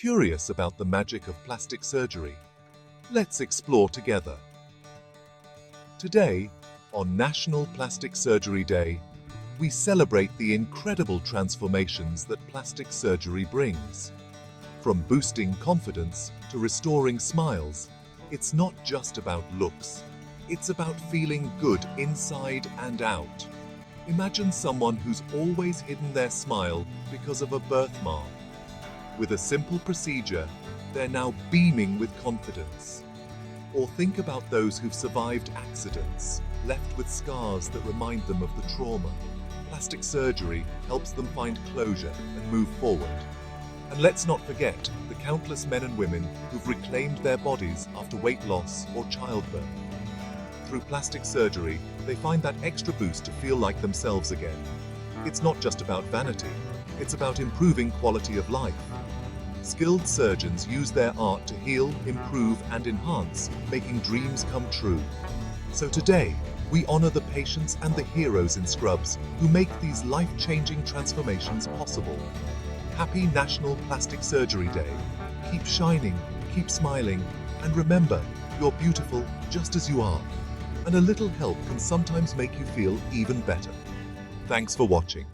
Curious about the magic of plastic surgery? Let's explore together. Today, on National Plastic Surgery Day, we celebrate the incredible transformations that plastic surgery brings. From boosting confidence to restoring smiles, it's not just about looks. It's about feeling good inside and out. Imagine someone who's always hidden their smile because of a birthmark. With a simple procedure, they're now beaming with confidence. Or think about those who've survived accidents, left with scars that remind them of the trauma. Plastic surgery helps them find closure and move forward. And let's not forget the countless men and women who've reclaimed their bodies after weight loss or childbirth. Through plastic surgery, they find that extra boost to feel like themselves again. It's not just about vanity, it's about improving quality of life. Skilled surgeons use their art to heal, improve, and enhance, making dreams come true. So today, we honor the patients and the heroes in scrubs who make these life-changing transformations possible. Happy National Plastic Surgery Day. Keep shining, keep smiling, and remember, you're beautiful just as you are. And a little help can sometimes make you feel even better. Thanks for watching.